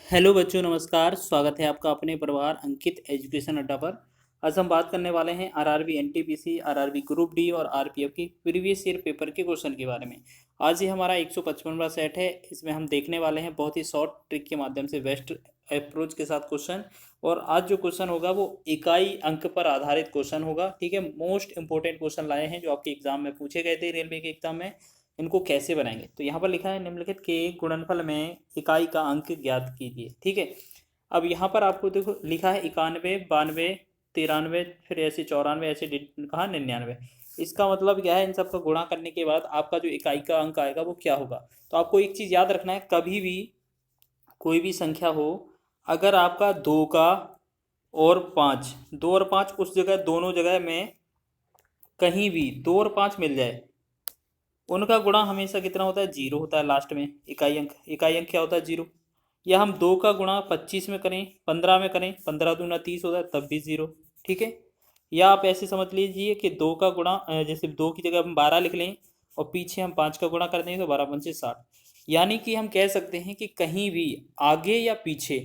Hello बच्चों, नमस्कार। स्वागत है आपका अपने परिवार अंकित एजुकेशन अड्डा पर। आज हम बात करने वाले हैं RRB NTPC, RRB group D और आरपीएफ की प्रीवियस ईयर पेपर के क्वेश्चन के बारे में। आज ये हमारा 155वां सेट है। इसमें हम देखने वाले हैं बहुत ही शॉर्ट ट्रिक के माध्यम से बेस्ट अप्रोच के साथ क्वेश्चन। और आज जो क्वेश्चन होगा वो इकाई अंक पर आधारित क्वेश्चन होगा। ठीक है, मोस्ट इंपॉर्टेंट क्वेश्चन लाए हैं जो आपके एग्जाम में पूछे गए थे, रेलवे के एग्जाम में। इनको कैसे बनाएंगे, तो यहाँ पर लिखा है निम्नलिखित के गुणनफल में इकाई का अंक ज्ञात कीजिए। ठीक है, अब यहाँ पर आपको देखो लिखा है 91, 92, 93, फिर ऐसे 94, ऐसे कहा 99। इसका मतलब क्या है, इन सब का गुणा करने के बाद आपका जो इकाई का अंक आएगा वो क्या होगा। तो आपको एक चीज़ याद रखना है, कभी भी कोई भी संख्या हो, अगर आपका 2 का और 5, 2 और 5 उस जगह दोनों जगह में कहीं भी 2 और 5 मिल जाए, उनका गुणा हमेशा कितना होता है, 0 होता है लास्ट में। इकाई अंक क्या होता है, 0। या हम 2 का गुणा 25 में करें, 15 में करें, 15 दूना 30 होता है, तब भी 0। ठीक है, या आप ऐसे समझ लीजिए कि 2 का गुणा जैसे 2 की जगह हम 12 लिख लें और पीछे हम 5 का गुणा कर देंगे तो 12 पंचे 60। यानी कि हम कह सकते हैं कि कहीं भी आगे या पीछे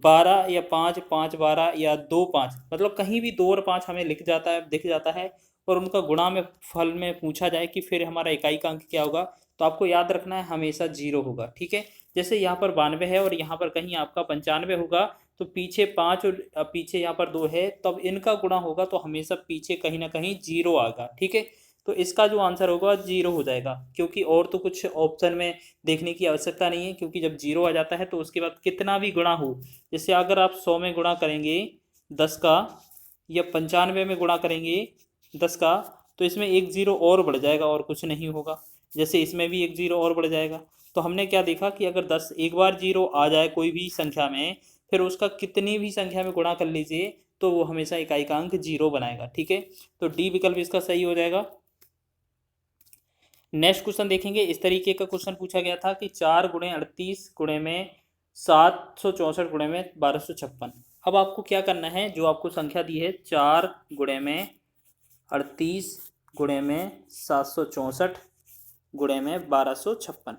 12 या 5, 5 12 या 2 5, मतलब कहीं भी 2 और 5 हमें दिख जाता है और उनका गुणा में फल में पूछा जाए कि फिर हमारा इकाई का अंक क्या होगा, तो आपको याद रखना है हमेशा 0 होगा। ठीक है, जैसे यहाँ पर 92 है और यहाँ पर कहीं आपका 95 होगा, तो पीछे 5 और पीछे यहाँ पर 2 है, तब इनका गुणा होगा तो हमेशा पीछे कहीं ना कहीं 0 आएगा। ठीक है, तो इसका जो आंसर होगा 0 हो जाएगा, क्योंकि और तो कुछ ऑप्शन में देखने की आवश्यकता नहीं है, क्योंकि जब 0 आ जाता है तो उसके बाद कितना भी गुणा हो, जैसे अगर आप 100 में गुणा करेंगे 10 का, या 95 में गुणा करेंगे 10 का, तो इसमें एक 0 और बढ़ जाएगा और कुछ नहीं होगा। जैसे इसमें भी एक 0 और बढ़ जाएगा। तो हमने क्या देखा कि अगर 10 एक बार 0 आ जाए कोई भी संख्या में, फिर उसका कितनी भी संख्या में गुणा कर लीजिए तो वो हमेशा इकाई का अंक 0 बनाएगा। ठीक है, तो डी विकल्प इसका सही हो जाएगा। नेक्स्ट क्वेश्चन देखेंगे। इस तरीके का क्वेश्चन पूछा गया था कि 4 गुणे 38 गुणे में 764 गुणे में 1256। अब आपको क्या करना है, जो आपको संख्या दी है 4 गुणे में 38 गुणे में 764 गुणे में 1256,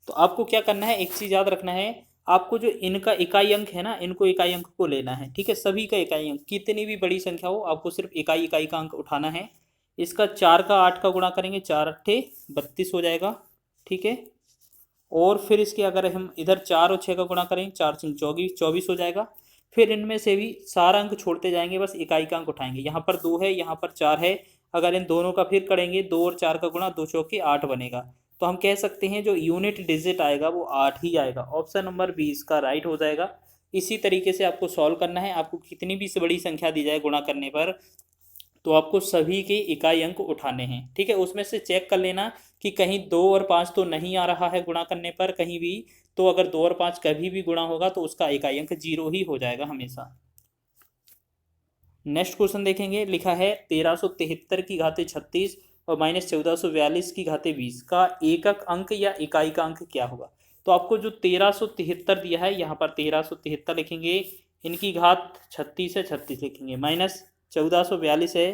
तो आपको क्या करना है, एक चीज़ याद रखना है, आपको जो इनका इकाई अंक है ना, इनको इकाई अंक को लेना है। ठीक है, सभी का इकाई अंक, कितनी भी बड़ी संख्या हो आपको सिर्फ इकाई इकाई का अंक उठाना है। इसका 4 का 8 का गुणा करेंगे, 4 अट्ठे 32 हो जाएगा। ठीक है, और फिर इसके अगर हम इधर 4 और 6 का गुणा करें, 4 सिंह 24, 24 हो जाएगा। फिर इनमें से भी सारा अंक छोड़ते जाएंगे, बस इकाई का अंक उठाएंगे। यहाँ पर 2 है, यहाँ पर 4 है, अगर इन दोनों का फिर करेंगे 2 और 4 का गुणा, 2 चौके 8 बनेगा। तो हम कह सकते हैं जो यूनिट डिजिट आएगा वो 8 ही आएगा। ऑप्शन नंबर 20 का राइट हो जाएगा। इसी तरीके से आपको सॉल्व करना है। आपको कितनी भी बड़ी संख्या दी जाए गुणा करने पर, तो आपको सभी के इकाई अंक उठाने हैं। ठीक है, उसमें से चेक कर लेना कि कहीं 2 और 5 तो नहीं आ रहा है गुणा करने पर कहीं भी, तो अगर 2 और 5 कभी भी गुणा होगा तो उसका इकाई अंक 0 ही हो जाएगा हमेशा। नेक्स्ट क्वेश्चन देखेंगे। लिखा है 1373 की घाते 36 और माइनस 1442 की घाते 20 का एकक अंक या इकाई का अंक क्या होगा। तो आपको जो 1373 दिया है, यहाँ पर 1373 लिखेंगे, इनकी घात 36 है, 36 लिखेंगे, माइनस 1442 है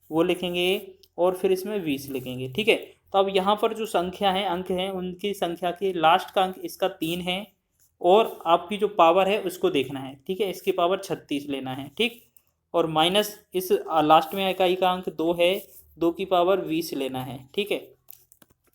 वो लिखेंगे, और फिर इसमें 20 लिखेंगे। ठीक है, तो अब यहाँ पर जो संख्या है, अंक हैं, उनकी संख्या के लास्ट का अंक इसका 3 है, और आपकी जो पावर है उसको देखना है। ठीक है, इसकी पावर 36 लेना है। ठीक, और माइनस इस लास्ट में इकाई का अंक 2 है, 2 की पावर 20 लेना है। ठीक है,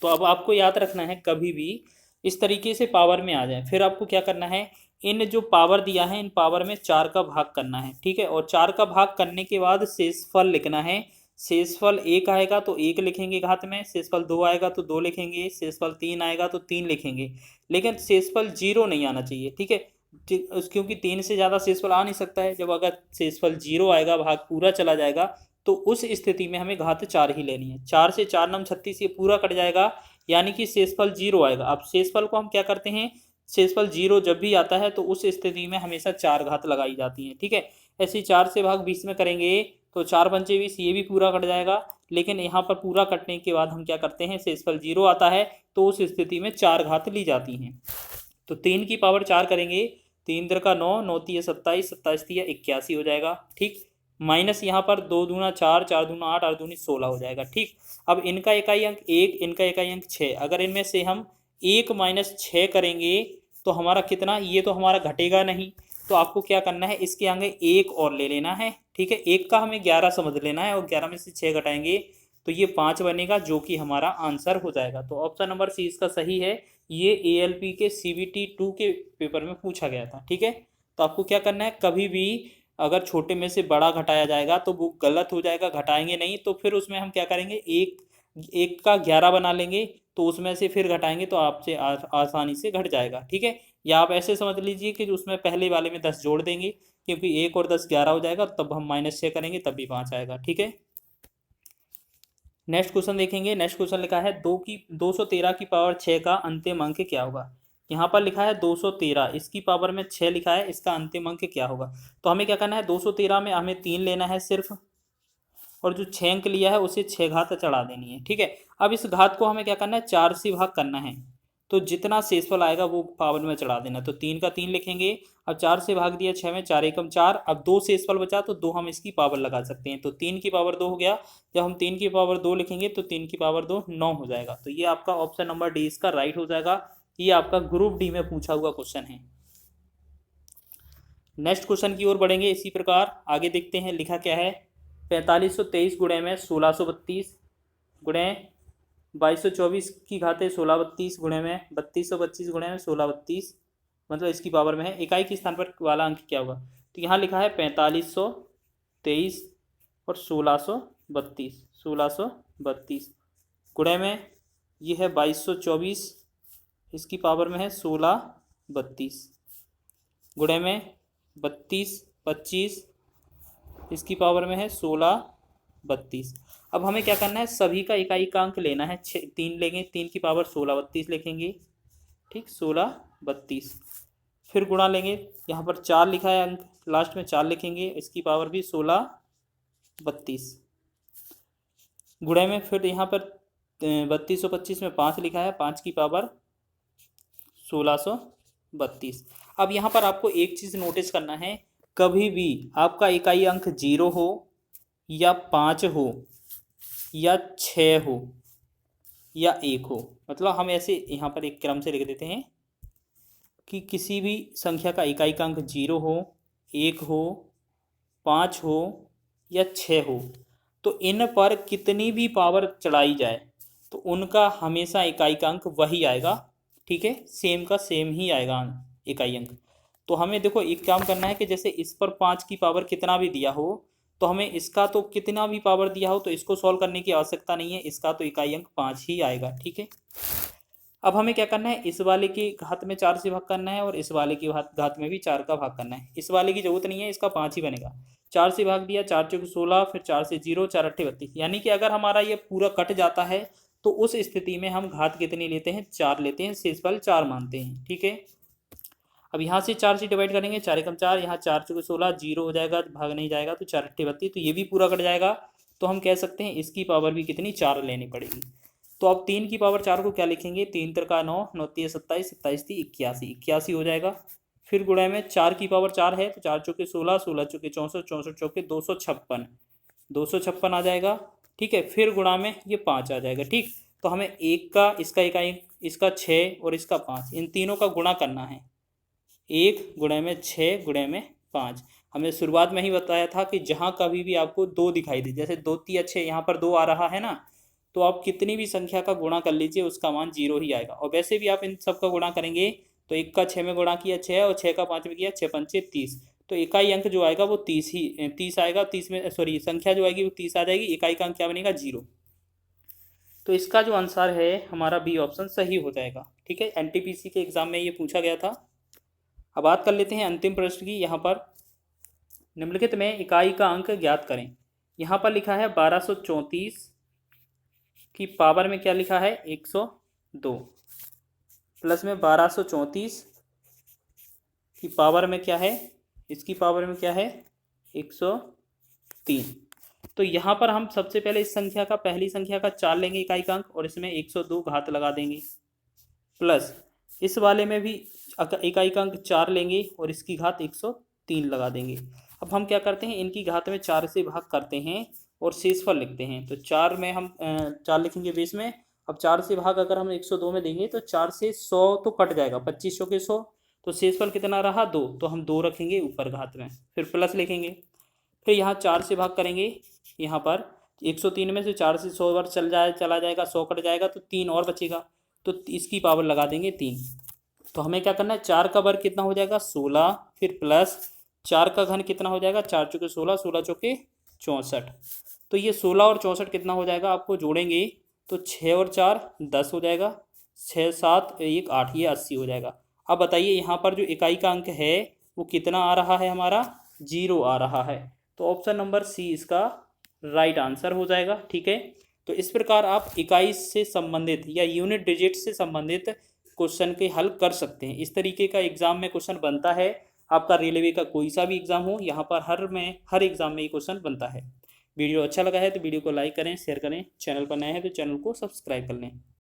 तो अब आपको याद रखना है कभी भी इस तरीके से पावर में आ जाए, फिर आपको क्या करना है, इन जो पावर दिया है इन पावर में 4 का भाग करना है। ठीक है, और 4 का भाग करने के बाद शेषफल लिखना है। शेषफल 1 आएगा तो 1 लिखेंगे घात में, शेषफल 2 आएगा तो 2 लिखेंगे, शेषफल 3 आएगा तो 3 लिखेंगे, लेकिन शेषफल 0 नहीं आना चाहिए। ठीक है, क्योंकि 3 से ज़्यादा शेषफल आ नहीं सकता है। जब अगर शेषफल 0 आएगा, भाग पूरा चला जाएगा, तो उस स्थिति में हमें घात 4 ही लेनी है। 4 से 4 नम 36, ये पूरा कट जाएगा, यानी कि शेषफल 0 आएगा। अब शेषफल को हम क्या करते हैं, शेषफल 0 जब भी आता है तो उस स्थिति में हमेशा 4 घात लगाई जाती हैं। ठीक है, ऐसे 4 से भाग 20 में करेंगे तो 4 पंचे 20, ये भी पूरा कट जाएगा। लेकिन यहाँ पर पूरा कटने के बाद हम क्या करते हैं, शेषफल 0 आता है तो उस स्थिति में 4 घात ली जाती हैं। तो 3 की पावर 4 करेंगे, 3 दर का 9, 9 तिया 27, 27 तिया 81 हो जाएगा। ठीक, माइनस यहाँ पर 2 दूना 4, 4 दूना 8, 8 दूनी 16 हो जाएगा। ठीक, अब इनका इकाई अंक 1, इनका इकाई अंक 6, अगर इनमें से हम 1 माइनस 6 करेंगे तो हमारा कितना, ये तो हमारा घटेगा नहीं, तो आपको क्या करना है, इसके आगे एक और ले लेना है। ठीक है, एक का हमें 11 समझ लेना है और 11 में से 6 घटाएंगे तो ये 5 बनेगा, जो कि हमारा आंसर हो जाएगा। तो ऑप्शन नंबर सी इसका सही है। ये ALP के CBT 2 के पेपर में पूछा गया था। ठीक है, तो आपको क्या करना है, कभी भी अगर छोटे में से बड़ा घटाया जाएगा तो वो गलत हो जाएगा, घटाएंगे नहीं तो फिर उसमें हम क्या करेंगे, एक का 11 बना लेंगे, तो उसमें से फिर घटाएंगे तो आपसे आसानी से घट जाएगा। ठीक है, या आप ऐसे समझ लीजिए कि उसमें पहले वाले में 10 जोड़ देंगे, क्योंकि 1 और 10 11 हो जाएगा, तब हम -6 करेंगे तब भी 5 आएगा। ठीक है, नेक्स्ट क्वेश्चन देखेंगे। नेक्स्ट क्वेश्चन लिखा है 213 की पावर 6 का अंतिम अंक क्या होगा। यहाँ पर लिखा है 213, इसकी पावर में 6 लिखा है, इसका अंतिम अंक क्या होगा। तो हमें क्या करना है, 213 में हमें 3 लेना है सिर्फ, और जो 6 अंक लिया है उसे 6 घात चढ़ा देनी है। ठीक है, अब इस घात को हमें क्या करना है, 4 से भाग करना है, तो जितना शेषफल आएगा वो पावर में चढ़ा देना। तो 3 का 3 लिखेंगे, अब 4 से भाग दिया 6 में, 4 एकम 4, अब 2 शेषफल बचा तो 2 हम इसकी पावर लगा सकते हैं, तो 3 की पावर 2 हो गया। जब हम 3 की पावर 2 लिखेंगे तो 3 की पावर 2 9 हो जाएगा। तो ये आपका ऑप्शन नंबर डी इसका राइट हो जाएगा। ये आपका ग्रुप डी में पूछा हुआ क्वेश्चन है। नेक्स्ट क्वेश्चन की ओर बढ़ेंगे। इसी प्रकार आगे देखते हैं, लिखा क्या है, 4523 गुणे में 1632 गुणे 2224 की घाते 1632 गुणे में 3225 गुणे में 1632, मतलब इसकी पावर में है, इकाई के स्थान पर वाला अंक क्या होगा। तो यहाँ लिखा है 4523 और 1632 गुणे में ये है 2224, इसकी पावर में है 1632 गुणे में 3225, इसकी पावर में है 1632। अब हमें क्या करना है, सभी का इकाई का अंक लेना है। 3 लेंगे, 3 की पावर 1632 लिखेंगे। ठीक, 1632, फिर गुणा लेंगे, यहाँ पर 4 लिखा है अंक, लास्ट में 4 लिखेंगे, इसकी पावर भी 1632 गुणे में, फिर यहाँ पर 3225 में 5 लिखा है, 5 की पावर 1632। अब यहाँ पर आपको एक चीज़ नोटिस करना है, कभी भी आपका इकाई अंक 0 हो या 5 हो या 6 हो या 1 हो, मतलब हम ऐसे यहाँ पर एक क्रम से लिख देते हैं कि किसी भी संख्या का इकाई का अंक 0 हो, 1 हो, 5 हो या 6 हो, तो इन पर कितनी भी पावर चढ़ाई जाए तो उनका हमेशा इकाई का अंक वही आएगा। ठीक है, सेम का सेम ही आएगा इकाई अंक। तो हमें देखो एक काम करना है कि जैसे इस पर 5 की पावर कितना भी दिया हो, तो हमें इसका तो कितना भी पावर दिया हो तो इसको सॉल्व करने की आवश्यकता नहीं है, इसका तो इकाई अंक 5 ही आएगा। ठीक है, अब हमें क्या करना है, इस वाले की घात में 4 से भाग करना है और इस वाले की घात में भी 4 का भाग करना है। इस वाले की जरूरत नहीं है, इसका 5 ही बनेगा। 4 से भाग दिया, 4 चौके 16, फिर 4 से 0, 4 अट्ठे 32, यानी कि अगर हमारा ये पूरा कट जाता है तो उस स्थिति में हम घात कितनी लेते हैं, 4 लेते हैं, शेषफल 4 मानते हैं। ठीक है, अब यहाँ से 4 से डिवाइड करेंगे, 4 एकम 4, यहाँ 4 चौके 16, 0 हो जाएगा, भाग नहीं जाएगा, तो 4 अट्ठे 32, तो ये भी पूरा कट जाएगा। तो हम कह सकते हैं इसकी पावर भी कितनी, 4 लेनी पड़ेगी। तो अब 3 की पावर 4 को क्या लिखेंगे, 3 त्रिका 9, 9 तिया 27, 27 ती 81, 81 हो जाएगा। फिर गुणा में 4 की पावर 4 है तो 4 चौके 16, 16 चौके 64, 64 चौके 256, 256 आ जाएगा। ठीक है, फिर गुणा में ये 5 आ जाएगा। ठीक, तो हमें एक का, इसका इकाई, इसका 6 और इसका 5, इन तीनों का गुणा करना है। 1 गुणे में 6 गुणे में 5। हमें शुरुआत में ही बताया था कि जहाँ कभी भी आपको 2 दिखाई दे, जैसे 2 तिया 6, यहाँ पर 2 आ रहा है ना, तो आप कितनी भी संख्या का गुणा कर लीजिए उसका मान 0 ही आएगा। और वैसे भी आप इन सब का गुणा करेंगे तो 1 का 6 में गुणा किया 6 और 6 का 5 में किया, 6 पंचे 30, तो इकाई अंक जो आएगा वो 30 आएगा। 30 में सॉरी संख्या जो आएगी वो 30 आ जाएगी, इकाई का अंक क्या बनेगा, 0। तो इसका जो आंसर है हमारा बी ऑप्शन सही हो जाएगा। ठीक है, NTPC के एग्जाम में ये पूछा गया था। अब बात कर लेते हैं अंतिम प्रश्न की। यहाँ पर निम्नलिखित में इकाई का अंक ज्ञात करें। यहाँ पर लिखा है 1234 की पावर में क्या लिखा है, 102, प्लस में 1234 की पावर में क्या है, इसकी पावर में क्या है, 103। तो यहाँ पर हम सबसे पहले इस संख्या का, पहली संख्या का 4 लेंगे इकाई का अंक और इसमें 102 घात लगा देंगे, प्लस इस वाले में भी इकाई का अंक 4 लेंगे और इसकी घात 103 लगा देंगे। अब हम क्या करते हैं, इनकी घात में 4 से भाग करते हैं और शेषफल लिखते हैं। तो 4 में हम 4 लिखेंगे बेस में, अब 4 से भाग अगर हम 102 में देंगे तो 4 से 100 तो कट जाएगा, 25 के 100, तो शेषफल कितना रहा 2, तो हम 2 रखेंगे ऊपर घात में, फिर प्लस लिखेंगे। फिर यहाँ 4 से भाग करेंगे, यहाँ पर 103 में से 4 से 100 बार चला जाएगा, 100 कट जाएगा तो 3 और बचेगा, तो इसकी पावर लगा देंगे 3। तो हमें क्या करना है, 4 का वर्ग कितना हो जाएगा 16, फिर प्लस 4 का घन कितना हो जाएगा, 4 चौके 16, 16 चौके 64। तो ये 16 और 64 कितना हो जाएगा, आपको जोड़ेंगे तो 6 और 4 10 हो जाएगा, 6 7 1 8, ये 80 हो जाएगा। अब बताइए यहाँ पर जो इकाई का अंक है वो कितना आ रहा है, हमारा 0 आ रहा है। तो ऑप्शन नंबर सी इसका राइट आंसर हो जाएगा। ठीक है, तो इस प्रकार आप इकाई से संबंधित या यूनिट डिजिट से संबंधित क्वेश्चन के हल कर सकते हैं। इस तरीके का एग्जाम में क्वेश्चन बनता है, आपका रेलवे का कोई सा भी एग्जाम हो, यहाँ पर हर एग्जाम में ये क्वेश्चन बनता है। वीडियो अच्छा लगा है तो वीडियो को लाइक करें, शेयर करें, चैनल पर नए हैं तो चैनल को सब्सक्राइब कर लें।